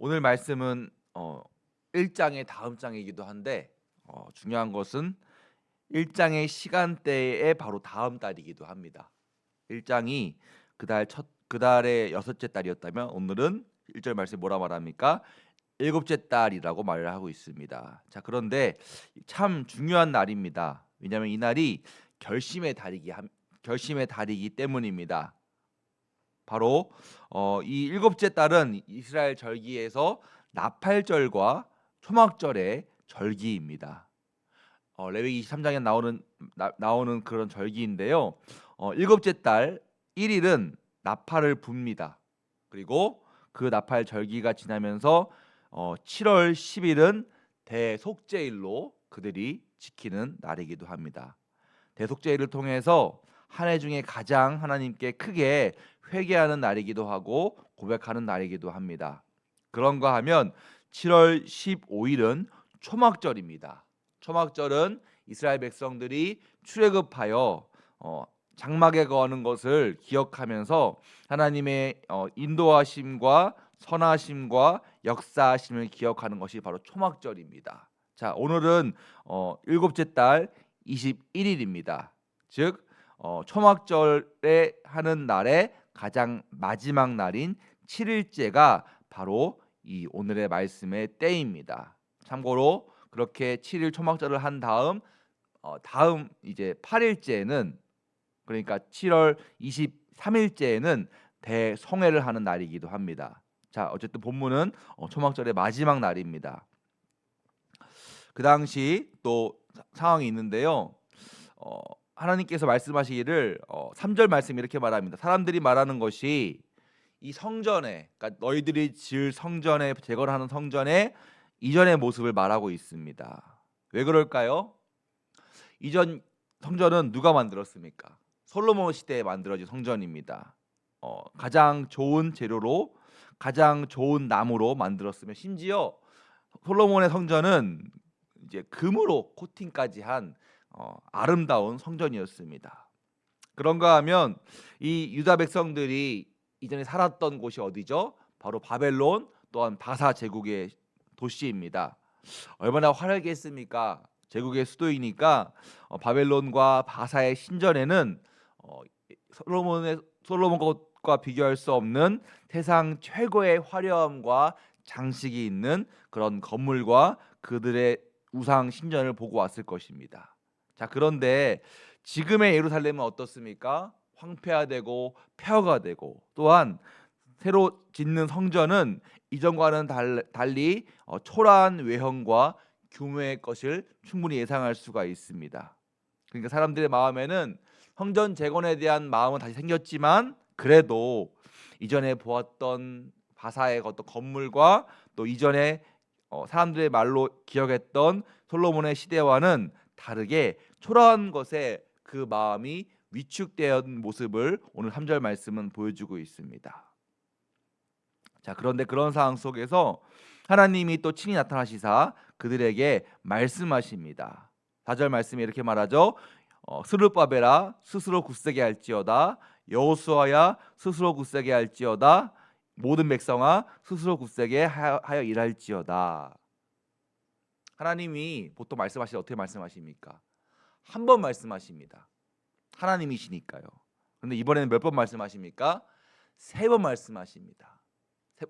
오늘 말씀은 1장의 다음 장이기도 한데 중요한 것은 1장의 시간대의 바로 다음 달이기도 합니다. 1장이 그달의 여섯째 달이었다면 오늘은 1절 말씀에 뭐라 말합니까? 일곱째 달이라고 말을 하고 있습니다. 자, 그런데 참 중요한 날입니다. 왜냐하면 이 날이 결심의 달이기 때문입니다. 바로 이 일곱째 달은 이스라엘 절기에서 나팔절과 초막절의 절기입니다. 레위기 23장에 나오는 그런 절기인데요. 일곱째 달 1일은 나팔을 붑니다. 그리고 그 나팔 절기가 지나면서 7월 10일은 대속죄일로 그들이 지키는 날이기도 합니다. 대속죄일을 통해서 한 해 중에 가장 하나님께 크게 회개하는 날이기도 하고 고백하는 날이기도 합니다. 그런가 하면 7월 15일은 초막절입니다. 초막절은 이스라엘 백성들이 출애굽하여 장막에 거하는 것을 기억하면서 하나님의 인도하심과 선하심과 역사하심을 기억하는 것이 바로 초막절입니다. 자, 오늘은 일곱째 달 21일입니다. 즉 초막절에 하는 날의 가장 마지막 날인 7일째가 바로 이 오늘의 말씀의 때입니다. 참고로 그렇게 7일 초막절을 한 다음 이제 8일째는, 그러니까 7월 23일째에는 대성회를 하는 날이기도 합니다. 자, 어쨌든 본문은 초막절의 마지막 날입니다. 그 당시 또 상황이 있는데요. 어, 하나님께서 말씀하시기를 3절 말씀 이렇게 말합니다. 사람들이 말하는 것이 이 성전에, 그러니까 너희들이 지을 성전에, 재건을 하는 성전의 이전의 모습을 말하고 있습니다. 왜 그럴까요? 이전 성전은 누가 만들었습니까? 솔로몬 시대에 만들어진 성전입니다. 가장 좋은 재료로, 가장 좋은 나무로 만들었으며, 심지어 솔로몬의 성전은 이제 금으로 코팅까지 한 아름다운 성전이었습니다. 그런가 하면 이 유다 백성들이 이전에 살았던 곳이 어디죠? 바로 바벨론, 또한 바사 제국의 도시입니다. 얼마나 화려했겠습니까? 제국의 수도이니까 바벨론과 바사의 신전에는 어, 솔로몬 것과 비교할 수 없는 세상 최고의 화려함과 장식이 있는 그런 건물과 그들의 우상 신전을 보고 왔을 것입니다. 자, 그런데 지금의 예루살렘은 어떻습니까? 황폐화되고 폐허가 되고, 또한 새로 짓는 성전은 이전과는 달리 초라한 외형과 규모의 것을 충분히 예상할 수가 있습니다. 그러니까 사람들의 마음에는 성전 재건에 대한 마음은 다시 생겼지만, 그래도 이전에 보았던 바사의 어떤 건물과 또 이전에 사람들의 말로 기억했던 솔로몬의 시대와는 다르게 초라한 것에 그 마음이 위축된 모습을 오늘 3절 말씀은 보여주고 있습니다. 자, 그런데 그런 상황 속에서 하나님이 또 친히 나타나시사 그들에게 말씀하십니다. 4절 말씀에 이렇게 말하죠. 스룹바벨아 스스로 굳세게 할지어다, 여호수아야 스스로 굳세게 할지어다, 모든 백성아 스스로 굳세게 하여 일할지어다. 하나님이 보통 말씀하실 때 어떻게 말씀하십니까? 한 번 말씀하십니다. 하나님이시니까요. 그런데 이번에는 몇 번 말씀하십니까? 세 번 말씀하십니다.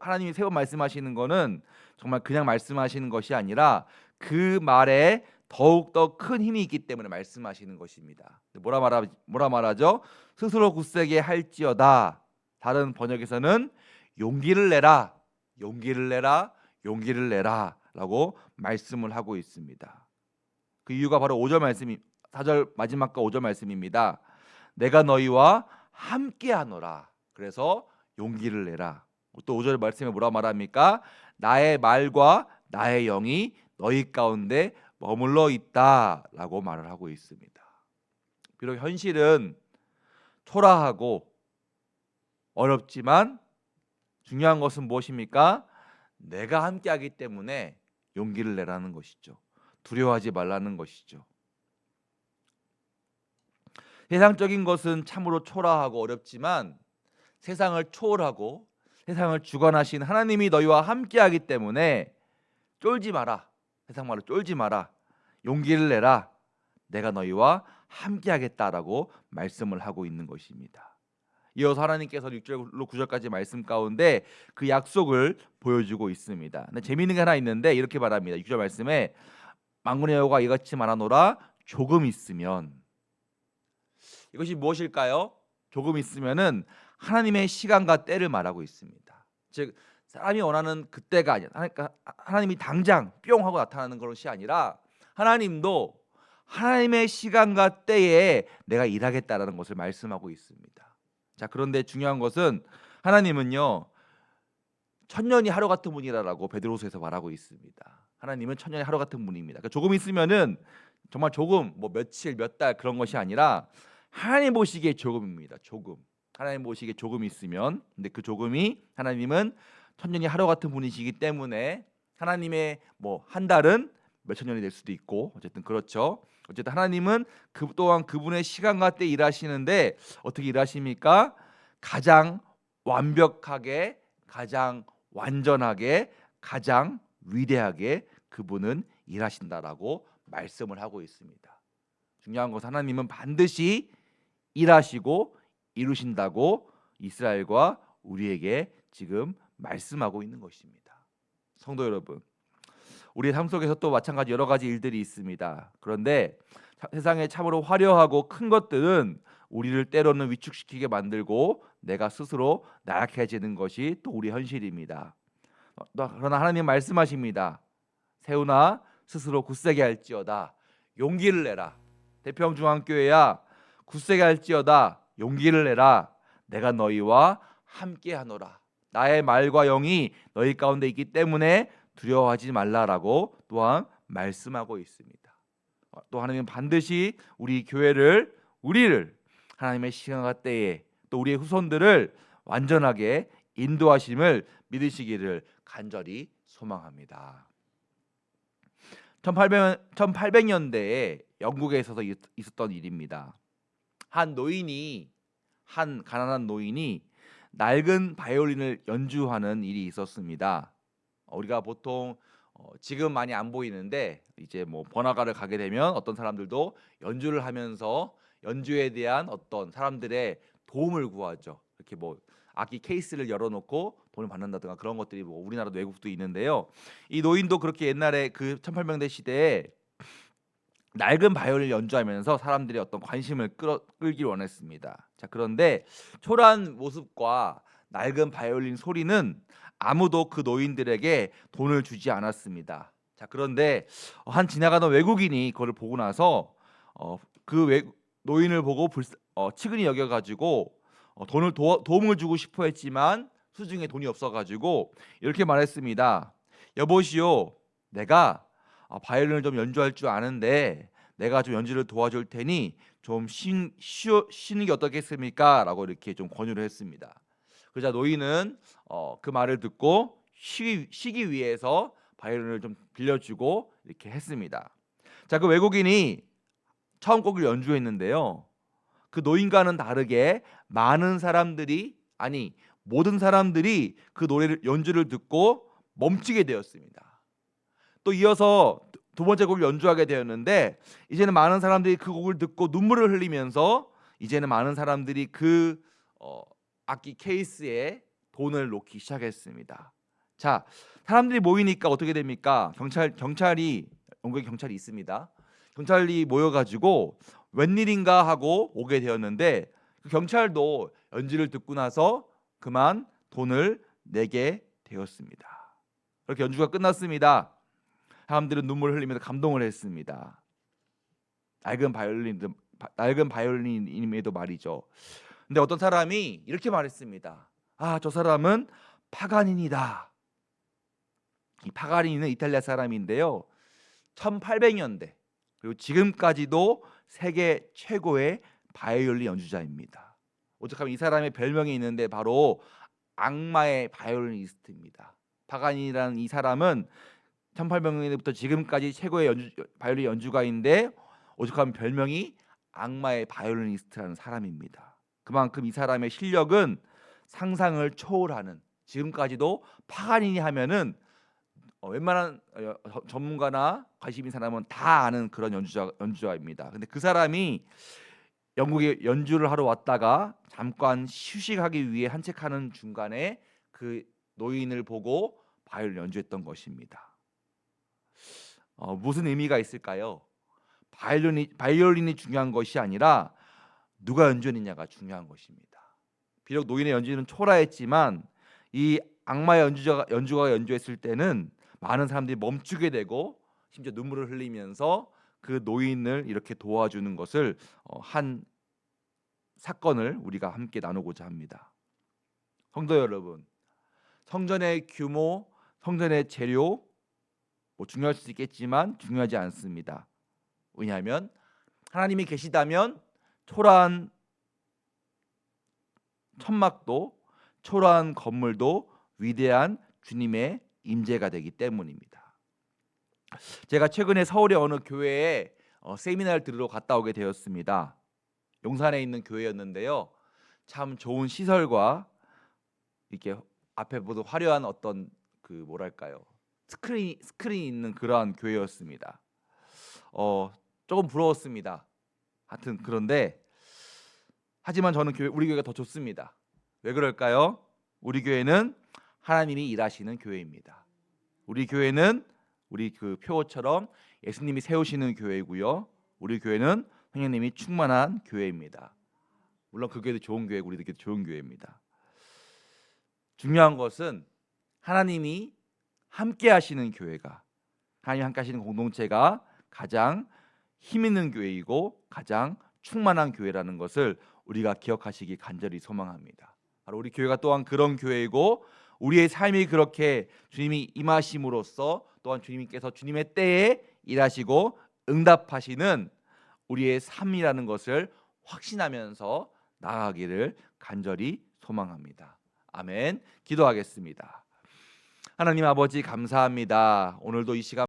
하나님이 세 번 말씀하시는 거는 정말 그냥 말씀하시는 것이 아니라 그 말에 더욱 더 큰 힘이 있기 때문에 말씀하시는 것입니다. 뭐라 말하죠? 스스로 굳세게 할지어다. 다른 번역에서는 용기를 내라, 용기를 내라, 용기를 내라라고 말씀을 하고 있습니다. 그 이유가 바로 5절 말씀이 4절 마지막과 5절 말씀입니다. 내가 너희와 함께하노라. 그래서 용기를 내라. 또 5절 말씀에 뭐라 말합니까? 나의 말과 나의 영이 너희 가운데 머물러 있다라고 말을 하고 있습니다. 비록 현실은 초라하고 어렵지만 중요한 것은 무엇입니까? 내가 함께하기 때문에 용기를 내라는 것이죠. 두려워하지 말라는 것이죠. 세상적인 것은 참으로 초라하고 어렵지만 세상을 초월하고 세상을 주관하신 하나님이 너희와 함께하기 때문에 쫄지 마라. 세상 말로 쫄지 마라. 용기를 내라. 내가 너희와 함께하겠다라고 말씀을 하고 있는 것입니다. 이어서 하나님께서 6절로 9절까지 말씀 가운데 그 약속을 보여주고 있습니다. 근데 재미있는 게 하나 있는데 이렇게 말합니다. 6절 말씀에 만군의 여호와가 이같이 말하노라. 조금 있으면. 이것이 무엇일까요? 조금 있으면은 하나님의 시간과 때를 말하고 있습니다. 즉 사람이 원하는 그때가 아니라 하나님이 당장 뿅 하고 나타나는 것이 아니라 하나님도 하나님의 시간과 때에 내가 일하겠다라는 것을 말씀하고 있습니다. 자, 그런데 중요한 것은 하나님은요 천년이 하루 같은 분이라고 베드로서에서 말하고 있습니다. 하나님은 천년이 하루 같은 분입니다. 그러니까 조금 있으면은 정말 조금 뭐 며칠 몇 달 그런 것이 아니라 하나님 보시기에 조금입니다. 조금. 하나님 보시기에 조금 있으면, 근데 그 조금이 하나님은 천년이 하루 같은 분이시기 때문에 하나님의 뭐 한 달은 몇천 년이 될 수도 있고 어쨌든 그렇죠. 어쨌든 하나님은 그 또한 그분의 시간과 때 일하시는데 어떻게 일하십니까? 가장 완벽하게, 가장 완전하게, 가장 위대하게 그분은 일하신다라고 말씀을 하고 있습니다. 중요한 것은 하나님은 반드시 일하시고 이루신다고 이스라엘과 우리에게 지금 말씀하고 있는 것입니다. 성도 여러분, 우리의 삶 속에서 또 마찬가지 여러 가지 일들이 있습니다. 그런데 세상에 참으로 화려하고 큰 것들은 우리를 때로는 위축시키게 만들고 내가 스스로 나약해지는 것이 또 우리 현실입니다. 그러나 하나님 말씀하십니다. 세우나 스스로 굳세게 할지어다. 용기를 내라. 대평중앙교회야, 굳세게 할지어다. 용기를 내라. 내가 너희와 함께하노라. 나의 말과 영이 너희 가운데 있기 때문에 두려워하지 말라라고 또한 말씀하고 있습니다. 또 하나님은 반드시 우리 교회를, 우리를 하나님의 시간과 때에 또 우리의 후손들을 완전하게 인도하심을 믿으시기를 간절히 소망합니다. 1800년대에 영국에 있었던 일입니다. 한 가난한 노인이 낡은 바이올린을 연주하는 일이 있었습니다. 우리가 보통 지금 많이 안 보이는데 이제 뭐 번화가를 가게 되면 어떤 사람들도 연주를 하면서 연주에 대한 어떤 사람들의 도움을 구하죠. 이렇게 뭐 악기 케이스를 열어놓고 돈을 받는다든가 그런 것들이 뭐 우리나라도 외국도 있는데요. 이 노인도 그렇게 옛날에 그 1800년대 시대에 낡은 바이올린을 연주하면서 사람들의 어떤 관심을 끌길 원했습니다. 자, 그런데 초라한 모습과 낡은 바이올린 소리는 아무도 그 노인들에게 돈을 주지 않았습니다. 자, 그런데 한 지나가던 외국인이 그걸 보고 나서 노인을 보고 측은히 여겨가지고 도움을 주고 싶어 했지만 수중에 돈이 없어가지고 이렇게 말했습니다. 여보시오, 내가 바이올린을 좀 연주할 줄 아는데 내가 좀 연주를 도와줄 테니 좀 쉬는 게 어떻겠습니까? 라고 이렇게 좀 권유를 했습니다. 그러자 노인은 그 말을 듣고 쉬기 위해서 바이올린을 좀 빌려주고 이렇게 했습니다. 자, 그 외국인이 처음 곡을 연주했는데요. 그 노인과는 다르게 모든 사람들이 그 연주를 듣고 멈추게 되었습니다. 또 이어서 두 번째 곡을 연주하게 되었는데 이제는 많은 사람들이 그 곡을 듣고 눈물을 흘리면서 이제는 많은 사람들이 그 악기 케이스에 돈을 놓기 시작했습니다. 자, 사람들이 모이니까 어떻게 됩니까? 영국에 경찰이 있습니다. 경찰이 모여가지고 웬일인가 하고 오게 되었는데 그 경찰도 연주를 듣고 나서 그만 돈을 내게 되었습니다. 그렇게 연주가 끝났습니다. 사람들은 눈물을 흘리면서 감동을 했습니다. 낡은 바이올린임에도 말이죠. 근데 어떤 사람이 이렇게 말했습니다. 저 사람은 파가니니다. 이 파가니는 이탈리아 사람인데요. 1800년대 그리고 지금까지도 세계 최고의 바이올린 연주자입니다. 오죽하면 이 사람의 별명이 있는데 바로 악마의 바이올리니스트입니다. 파가니라는 이 사람은 1800년부터 지금까지 최고의 바이올린 연주가인데 오죽하면 별명이 악마의 바이올리니스트라는 사람입니다. 그만큼 이 사람의 실력은 상상을 초월하는 지금까지도 파가니니 하면은 웬만한 전문가나 관심 있는 사람은 다 아는 그런 연주자입니다. 근데 그 사람이 영국에 연주를 하러 왔다가 잠깐 휴식하기 위해 산책하는 중간에 그 노인을 보고 바이올린 연주했던 것입니다. 무슨 의미가 있을까요? 바이올린이 중요한 것이 아니라 누가 연주했느냐가 중요한 것입니다. 비록 노인의 연주는 초라했지만 이 악마의 연주가 연주했을 때는 많은 사람들이 멈추게 되고 심지어 눈물을 흘리면서 그 노인을 이렇게 도와주는 것을 한 사건을 우리가 함께 나누고자 합니다. 성도 여러분, 성전의 규모, 성전의 재료 중요할 수 있겠지만 중요하지 않습니다. 왜냐하면 하나님이 계시다면 초라한 천막도 초라한 건물도 위대한 주님의 임재가 되기 때문입니다. 제가 최근에 서울의 어느 교회에 세미나를 들으러 갔다 오게 되었습니다. 용산에 있는 교회였는데요. 참 좋은 시설과 이렇게 앞에 모두 화려한 어떤 그 뭐랄까요, 스크린이 있는 그러한 교회였습니다. 조금 부러웠습니다. 하여튼 그런데 하지만 저는 우리 교회가 더 좋습니다. 왜 그럴까요? 우리 교회는 하나님이 일하시는 교회입니다. 우리 교회는 우리 그 표어처럼 예수님이 세우시는 교회이고요. 우리 교회는 성령님이 충만한 교회입니다. 물론 그 교회도 좋은 교회고 우리도 좋은 교회입니다. 중요한 것은 하나님이 함께 하시는 교회가, 하나님 함께 하시는 공동체가 가장 힘 있는 교회이고 가장 충만한 교회라는 것을 우리가 기억하시기 간절히 소망합니다. 바로 우리 교회가 또한 그런 교회이고 우리의 삶이 그렇게 주님이 임하심으로써 또한 주님께서 주님의 때에 일하시고 응답하시는 우리의 삶이라는 것을 확신하면서 나아가기를 간절히 소망합니다. 아멘. 기도하겠습니다. 하나님 아버지 감사합니다. 오늘도 이 시간